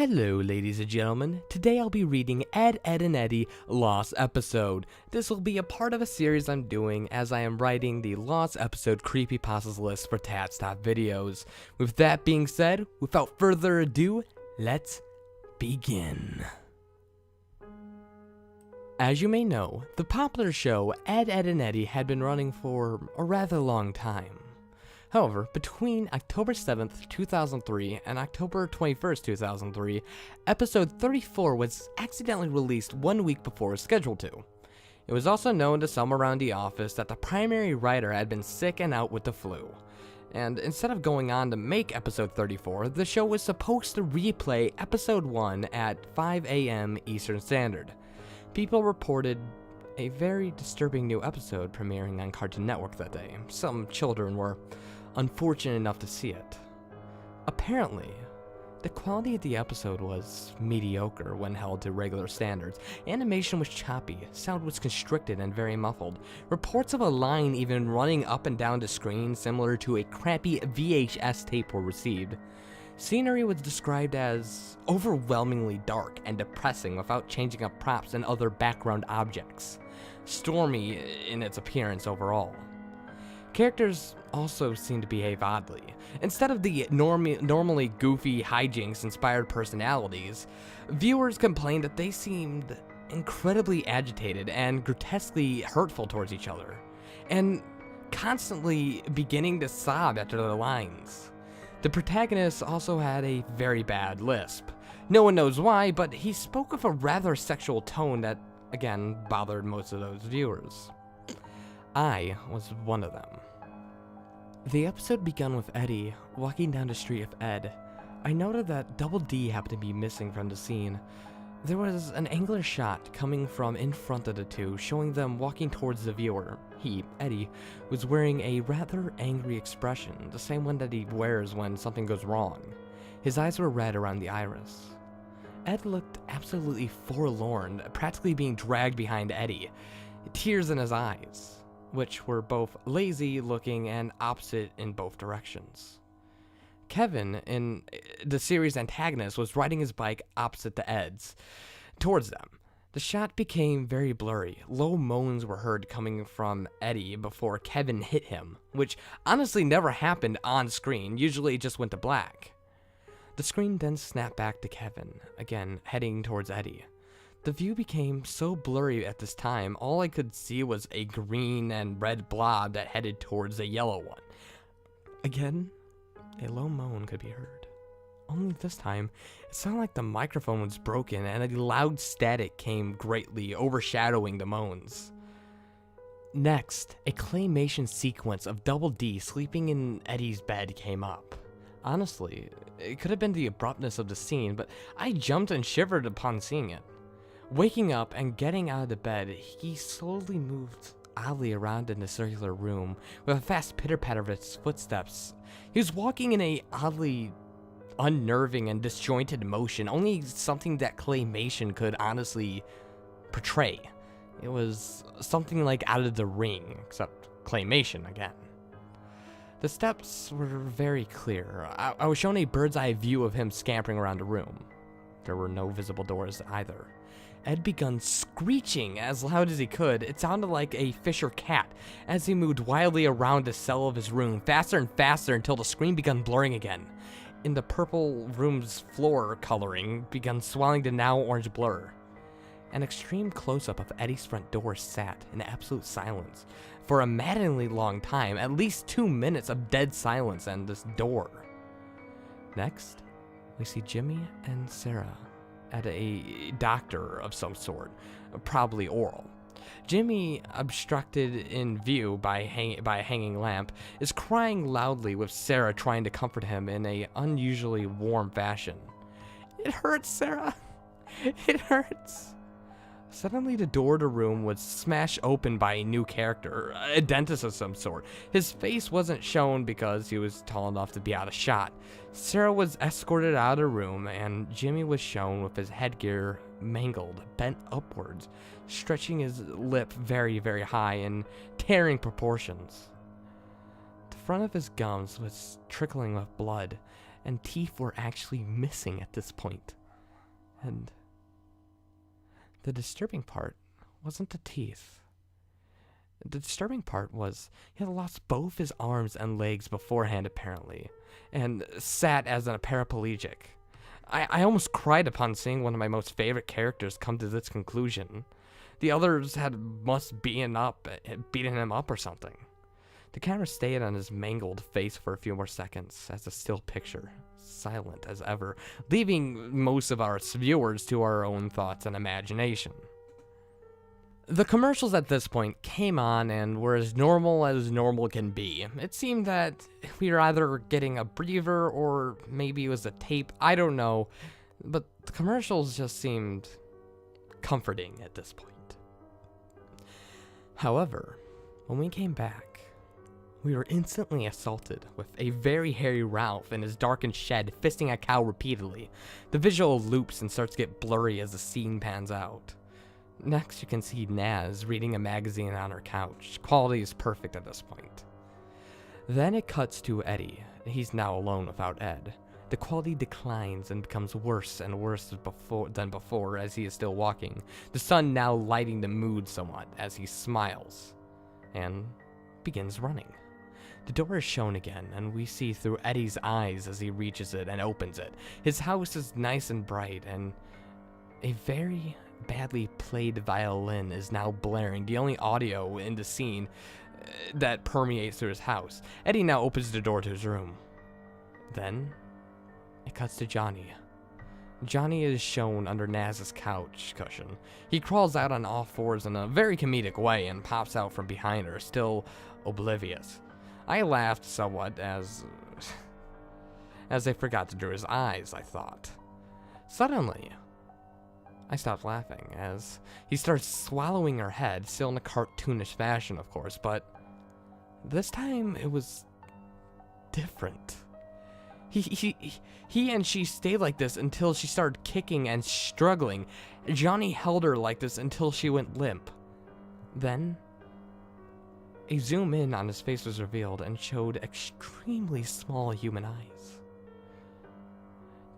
Hello, ladies and gentlemen. Today I'll be reading Ed, Edd, and Eddy Lost Episode. This will be a part of a series I'm doing as I am writing the Lost Episode Creepypastas list for Tats Top Videos. With that being said, without further ado, let's begin. As you may know, the popular show Ed, Edd, and Eddy had been running for a rather long time. However, between October 7th, 2003 and October 21st, 2003, episode 34 was accidentally released 1 week before it was scheduled to. It was also known to some around the office that the primary writer had been sick and out with the flu. And instead of going on to make episode 34, the show was supposed to replay episode 1 at 5 a.m. Eastern Standard. People reported a very disturbing new episode premiering on Cartoon Network that day. Some children were unfortunate enough to see it. Apparently, the quality of the episode was mediocre when held to regular standards. Animation was choppy, sound was constricted and very muffled. Reports of a line even running up and down the screen similar to a crappy VHS tape were received. Scenery was described as overwhelmingly dark and depressing without changing up props and other background objects. Stormy in its appearance overall. Characters also seemed to behave oddly. Instead of the normally goofy hijinks-inspired personalities, viewers complained that they seemed incredibly agitated and grotesquely hurtful towards each other, and constantly beginning to sob after their lines. The protagonist also had a very bad lisp. No one knows why, but he spoke with a rather sexual tone that, again, bothered most of those viewers. I was one of them. The episode began with Eddy walking down the street with Ed. I noted that Double D happened to be missing from the scene. There was an angular shot coming from in front of the two, showing them walking towards the viewer. He, Eddy, was wearing a rather angry expression, the same one that he wears when something goes wrong. His eyes were red around the iris. Ed looked absolutely forlorn, practically being dragged behind Eddy, tears in his eyes, which were both lazy-looking and opposite in both directions. Kevin, in the series' antagonist, was riding his bike opposite to Ed's, towards them. The shot became very blurry. Low moans were heard coming from Eddy before Kevin hit him, which honestly never happened on screen, usually it just went to black. The screen then snapped back to Kevin, again heading towards Eddy. The view became so blurry at this time, all I could see was a green and red blob that headed towards a yellow one. Again, a low moan could be heard. Only this time, it sounded like the microphone was broken and a loud static came greatly overshadowing the moans. Next, a claymation sequence of Double D sleeping in Eddy's bed came up. Honestly, it could have been the abruptness of the scene, but I jumped and shivered upon seeing it. Waking up and getting out of the bed, he slowly moved oddly around in the circular room with a fast pitter-patter of his footsteps. He was walking in a oddly unnerving and disjointed motion, only something that claymation could honestly portray. It was something like Out of the Ring, except claymation again. The steps were very clear. I was shown a bird's eye view of him scampering around the room. There were no visible doors either. Ed began screeching as loud as he could. It sounded like a Fisher cat as he moved wildly around the cell of his room, faster and faster until the screen began blurring again. In the purple room's floor coloring began swelling to now orange blur. An extreme close-up of Eddy's front door sat in absolute silence for a maddeningly long time, at least 2 minutes of dead silence and this door. Next, we see Jimmy and Sarah at a doctor of some sort, probably oral. Jimmy, obstructed in view by a hanging lamp, is crying loudly with Sarah trying to comfort him in a unusually warm fashion. "It hurts, Sarah. It hurts." Suddenly, the door to the room was smashed open by a new character, a dentist of some sort. His face wasn't shown because he was tall enough to be out of shot. Sarah was escorted out of the room, and Jimmy was shown with his headgear mangled, bent upwards, stretching his lip very, very high in tearing proportions. The front of his gums was trickling with blood, and teeth were actually missing at this point. And the disturbing part wasn't the teeth. The disturbing part was he had lost both his arms and legs beforehand, apparently, and sat as a paraplegic. I almost cried upon seeing one of my most favorite characters come to this conclusion. The others must beaten him up or something. The camera stayed on his mangled face for a few more seconds as a still picture, silent as ever, leaving most of our viewers to our own thoughts and imagination. The commercials at this point came on and were as normal can be. It seemed that we were either getting a breather or maybe it was a tape, I don't know, but the commercials just seemed comforting at this point. However, when we came back, we were instantly assaulted with a very hairy Ralph in his darkened shed fisting a cow repeatedly. The visual loops and starts to get blurry as the scene pans out. Next, you can see Naz reading a magazine on her couch. Quality is perfect at this point. Then it cuts to Eddy. He's now alone without Ed. The quality declines and becomes worse and worse than before as he is still walking. The sun now lighting the mood somewhat as he smiles and begins running. The door is shown again, and we see through Eddy's eyes as he reaches it and opens it. His house is nice and bright, and a very badly played violin is now blaring, the only audio in the scene that permeates through his house. Eddy now opens the door to his room. Then, it cuts to Johnny. Johnny is shown under Naz's couch cushion. He crawls out on all fours in a very comedic way and pops out from behind her, still oblivious. I laughed somewhat as they forgot to draw his eyes, I thought. Suddenly, I stopped laughing as he starts swallowing her head, still in a cartoonish fashion, of course, but this time it was different. He and she stayed like this until she started kicking and struggling. Johnny held her like this until she went limp. Then, a zoom in on his face was revealed and showed extremely small human eyes.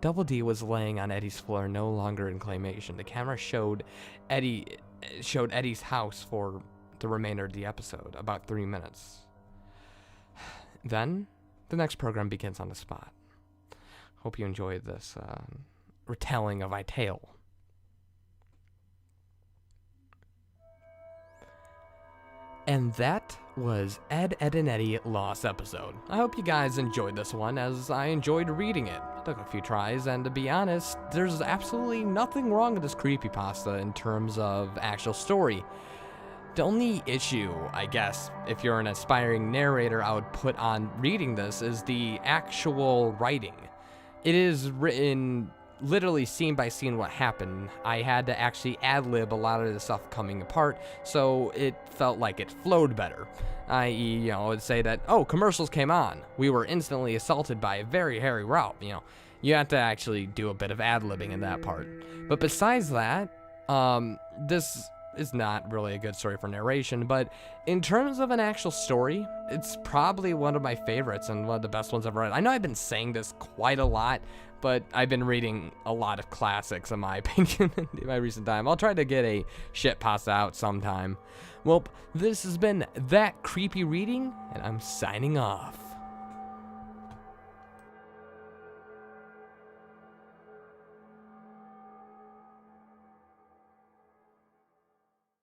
Double D was laying on Eddy's floor, no longer in claymation. The camera showed Eddy's house for the remainder of the episode, about 3 minutes. Then, the next program begins on the spot. Hope you enjoyed this retelling of my tale. And that was Ed, Edd, and Eddy Lost episode. I hope you guys enjoyed this one, as I enjoyed reading it. It took a few tries, and to be honest, there's absolutely nothing wrong with this creepypasta in terms of actual story. The only issue, I guess, if you're an aspiring narrator I would put on reading this is the actual writing. It is written literally scene by scene what happened. I had to actually ad-lib a lot of the stuff coming apart, so it felt like it flowed better. I.e., it'd say that, oh, commercials came on. We were instantly assaulted by a very hairy Ralph. You have to actually do a bit of ad-libbing in that part. But besides that, this is not really a good story for narration, but in terms of an actual story, it's probably one of my favorites and one of the best ones I've read. I know I've been saying this quite a lot, but I've been reading a lot of classics, in my opinion, in my recent time. I'll try to get a shit pasta out sometime. Well, this has been That Creepy Reading, and I'm signing off.